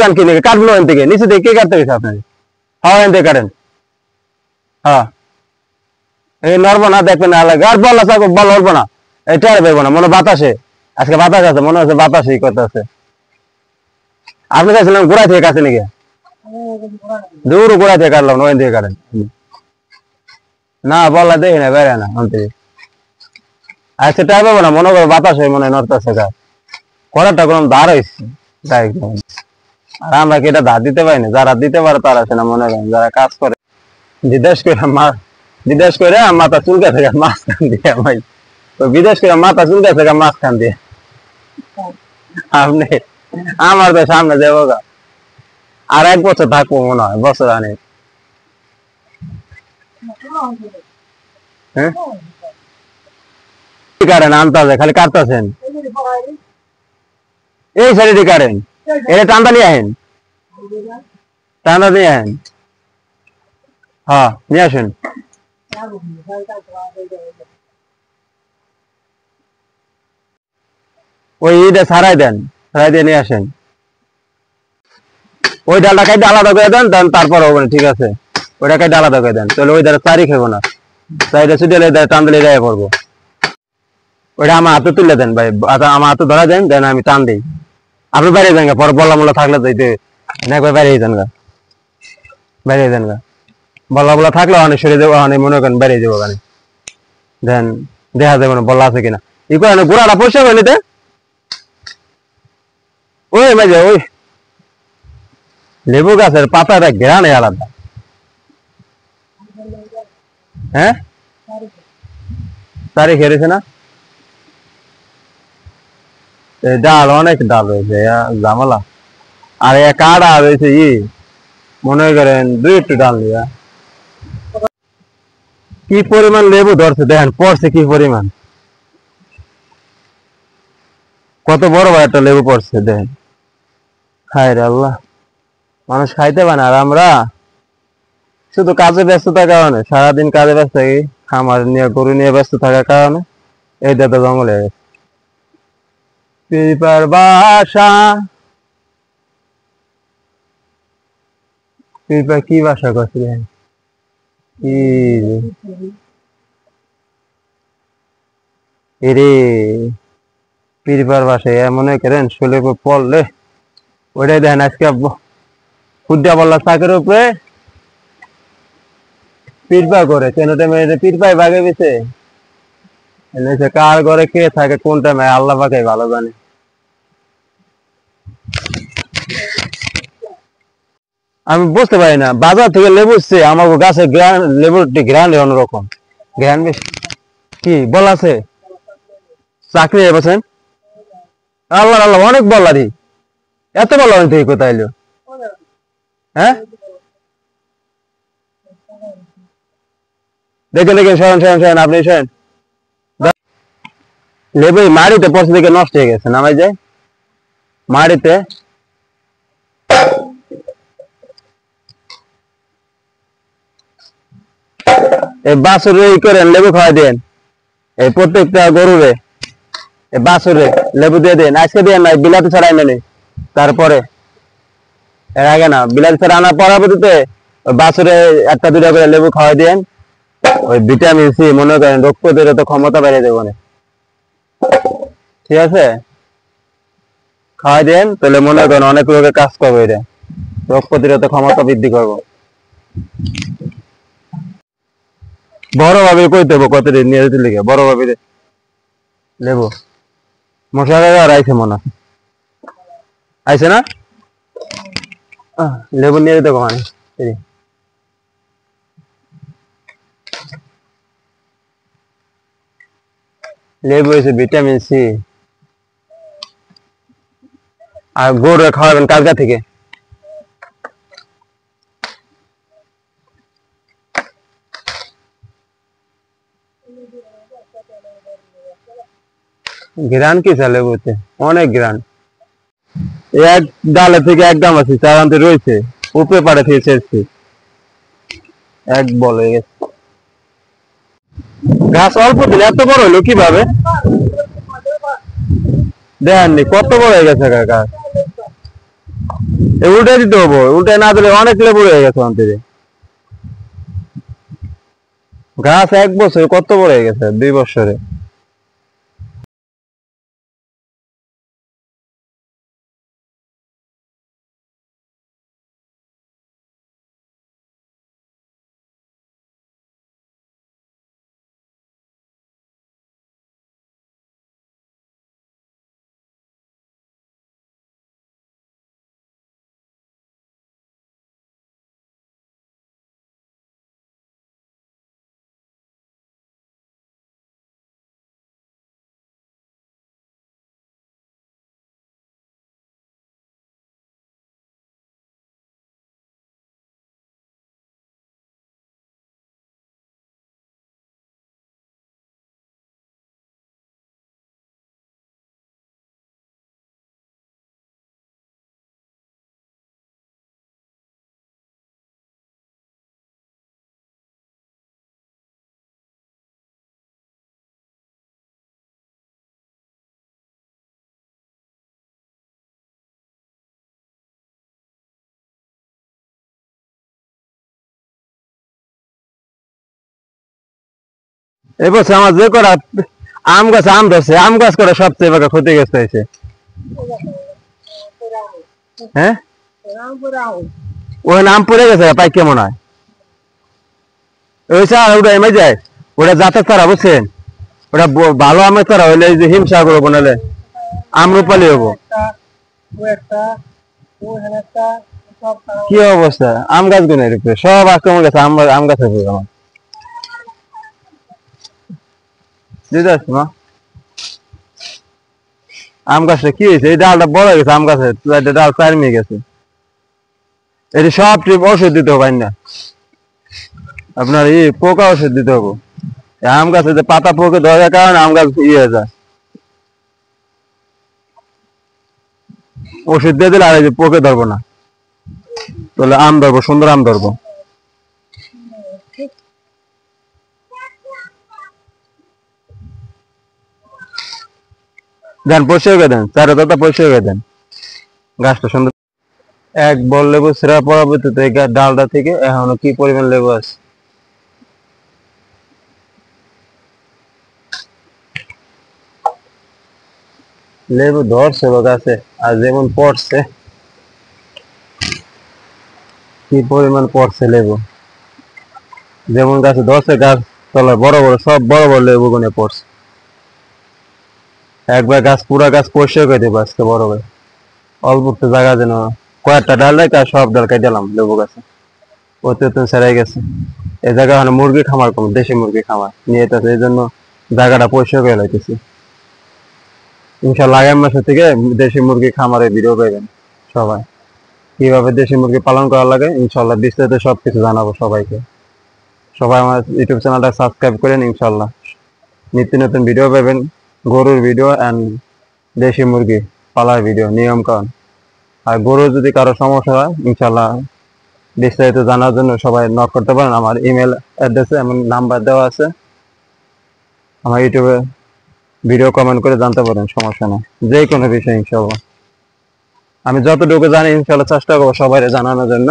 যান কি নাকি কাটবো এখান থেকে নিচে থেকে কে কাটতে গেছে আপনাকে? হ্যাঁ এখান থেকে কাটেন। হ্যাঁ এই নড়বো না, দেখবেন না আর বল আছে বল নড়বো না, এটা আর বেরবো না, মনে বাতাসে আজকে বাতাস আছে, মনে হচ্ছে বাতাসই কথা আছে। আপনি চাইছিলেন গোড়ায় থেকে কাছে নাকি? দূর গোড়ায় থেকে কাটলাম, ওখান থেকে কাটেন। না বললা দেখি না বেড়ে না ওখান থেকে। আচ্ছা টাই পাবো না, মনে করো বাতাস হয়ে মনে হয় নড়তেছে গা, করাটা কোনো ধার হয়েছে। আর আমরা কি এটা ধার দিতে পারি না? যারা দিতে পারে তারা আছে না, মনে করেন যারা কাজ করে বিদেশ করে মাথা চুলকা থেকে মাছ খান দিয়ে ভাই, তো বিদেশ করে মাথা চুলকা থেকে মাছ খান দিয়ে আপনি আমার তো সামনে যাবো গা, আর 1 বছর থাকবো মনে হয়, বছর আনে। হ্যাঁ কারেন আনতে খালি কাটতেছেন এই সাইডে কারেন, এটা টান্দা নিয়ে আহেন, টান্দা নিয়ে আহেন। হ্যাঁ নিয়ে আসেন। ওই ইটা ছাড়াই দেন, ছাড়াই দিয়ে নিয়ে আসেন। ওই ডালটা কাইতে আলাদা করে দেন, তারপর হবে ঠিক আছে, ওইটা কাইতে আলাদা করে দেন, তাহলে ওই দ্বারা চারি খাবো না, চারিটা ছুটে টান দিলে যাই পড়বো। ওইটা আমার হাতে তুলে দেন ভাই, আমার হাতে ধরা দেন, দেন আমি টান দিই, আপনি বাইরে যান গা, পরে বল্লা মোল্লা থাকলে তো একবার বাইরে যান গা, বাইরে যান গা, বল্লা বল্লা থাকলে অনেক সরে যাবো, অনেক মনে করেন বাইরে যাবো ওখানে, দেন দেখা যাবে না বল্লা আছে কিনা। ই করে গোড়াটা পয়সা করে নিতে ওই মাঝে ওই লেবু গাছের পাতাটা ঘেরানে আলাদা। হ্যাঁ তারি খেয়েছে না, ডাল অনেক ডাল রয়েছে জামালা, আর কাড়া রয়েছে মনে করেন 2 একটু ডাল দিয়া কি পরিমাণ লেবু ধরছে দেখেন, পড়ছে কি পরিমাণ, কত বড় বড় একটা লেবু পড়ছে দেখেন। খাই রে আল্লাহ, মানুষ খাইতে পারে না, আর আমরা শুধু কাজে ব্যস্ত থাকার কারণে, সারাদিন কাজে ব্যস্ত থাকি, খামার নিয়ে গরু নিয়ে ব্যস্ত থাকার কারণে এই দাদা জঙ্গলে পিপার বাসা, পিপা কি বাসা করছিলেন রে পিপার বাসায় মনে করেন শোলে পড়লে ওইটাই দেখেন আজকে খুদ্া বললা চাকের উপরে পিরপা করে কেন টাইমে পিরপাই বাগে গেছে, কার ঘরে কে থাকে কোন টাইমে আল্লাহ পাকে ভালো জানে। আমি বুঝতে পারি না, বাজার থেকে লেবু এসছে, আমার গাছের লেবুর গ্রান অন্যরকম গ্রান বেশি। কি বল আছে চাকরি বলছেন? আল্লাহ আল্লাহ অনেক বলারি, এত বলা থেকে কোথায় এলো? হ্যাঁ দেখে দেখে শোনেন শোনেন শোনেন, আপনি শোনেন লেবু মাড়িতে পড়ছে থেকে নষ্ট হয়ে গেছে, নামাই যায় মাড়িতে। এই বাছুরে ই করেন লেবু খাওয়াই দেন, এই প্রত্যেকটা গরুরে এই বাছুরে লেবু দিয়ে দেন, আজকে দিয়ে নাই বিলাতি ছাড়া এনে, তারপরে এর আগে না বিলাতি ছাড়া আনার পরবর্তীতে বাছুরে 1-2টা করে লেবু খাওয়াই দেন, ওই ভিটামিন সি মনে করেন রোগ প্রতিরোধ ক্ষমতা বেড়ে দেবো, ঠিক আছে খাওয়াই দেন, তাহলে মনে করেন অনেক রোগে কাজ করবো, এটা রোগ প্রতিরোধ ক্ষমতা বৃদ্ধি করবো। বড় ভাবে কই দেবো কত নিয়ে যেতে লিখে বড় ভাবে লেবু মশা আর আইছে মনে আইছে না, লেবু নিয়ে যেতে কমানে লেবু হয়েছে ভিটামিন সি, আর গরু খাওয়াবেন কালকা থেকে। গ্রান কি চালে বলতে অনেক গ্রান, এক ডালে থেকে একদম আছে চারান্তে রয়েছে, উপরে পাড়ে থেকে ছেড়েছি এক বল হয়ে গেছে। গাছ অল্প দিন এত বড় হলো কিভাবে দেখেননি, কত বড় হয়ে গেছে গাছ, উল্টে দিতে হবো, উল্টে না দিলে অনেক লেবু হয়ে গেছে অন্তরে। গাছ 1 বছর কত বড় হয়ে গেছে, 2 বছরে। এবছর আমার যে করা আম গাছ আম ধরছে, আম গাছ করে সবচেয়ে বড় ক্ষতি গেছে হয়েছে। হ্যাঁ, ওই আম পড়ে গেছে পাইকে মনে হয়। ওই স্যার ওটা এমে যায়, ওটা জাতের তারা বুঝছেন, ওটা ভালো আমের তারা হইলে এই যে হিমসাগর বানালে আম রূপালি হবো। কি অবস্থা আম গাছ গুনের উপরে সব আক্রমণ গেছে, আম গাছের উপরে আমার বুঝতে পারছি মা। আম গাছটা কি হয়েছে, এই ডালটা বড় হয়ে গেছে, আম গাছের ডাল চারমিয়ে গেছে। এটি সব ট্রিপ ওষুধ দিতে হবে না আপনার, পোকা ওষুধ দিতে হবে। আম গাছে যে পাতা পোকে ধরার কারণে আম গাছ হয়ে যায়, ওষুধ দিয়ে দিলে আর পোকে ধরবো না, তাহলে আম ধরবো, সুন্দর আম ধরবো। দেন পরিষ্কার করে দেন, চারে দাদা পরিষ্কার করে দেন, গাছটা সুন্দর। এক বল লেবু ছেঁড়া পরবর্তীতে ডালটা থেকে এখনো কি পরিমাণ লেবু আছে। লেবু ধরছে গাছে, আর যেমন পড়ছে, কি পরিমাণ পড়ছে লেবু, যেমন গাছে ধরছে গাছ তলায় বড় বড় সব বড় বড় লেবু গুনে পড়ছে। একবার গাছ পুরা গাছ পরিষ্কার করে দেবো আজকে বড় ভাই, অল্প একটু জায়গা যেন কয়েকটা ডাল রাখে আর সব ডাল কেটে দিলাম লেবু গাছে, অতি সেরাই গেছে। এই জায়গায় মানে মুরগি খামার কম, দেশি মুরগি খামার নিয়ে যেতেছে, এই জন্য জায়গাটা পরিষ্কার করে লাইতেছি। ইনশাল্লাহ আগামী মাসের থেকে দেশি মুরগি খামারে ভিডিও পাইবেন সবাই, কিভাবে দেশি মুরগি পালন করা লাগে ইনশাল্লাহ বিস্তারিত সবকিছু জানাবো সবাইকে। সবাই আমার ইউটিউব চ্যানেলটা সাবস্ক্রাইব করেন, ইনশাল্লাহ নিত্য নতুন ভিডিও পাবেন, গরুর ভিডিও অ্যান্ড দেশি মুরগি পালার ভিডিও নিয়ম কারণ। আর গরুর যদি কারো সমস্যা হয় ইনশাল্লাহ বিস্তারিত জানার জন্য সবাই নক করতে পারেন, আমার ইমেল অ্যাড্রেসে এমন নাম্বার দেওয়া আছে, আমার ইউটিউবে ভিডিও কমেন্ট করে জানতে পারেন, সমস্যা নেই যে কোনো বিষয় ইনশাল্লাহ। আমি যতটুকু জানি ইনশাল্লাহ চেষ্টা করবো সবাই জানানোর জন্য।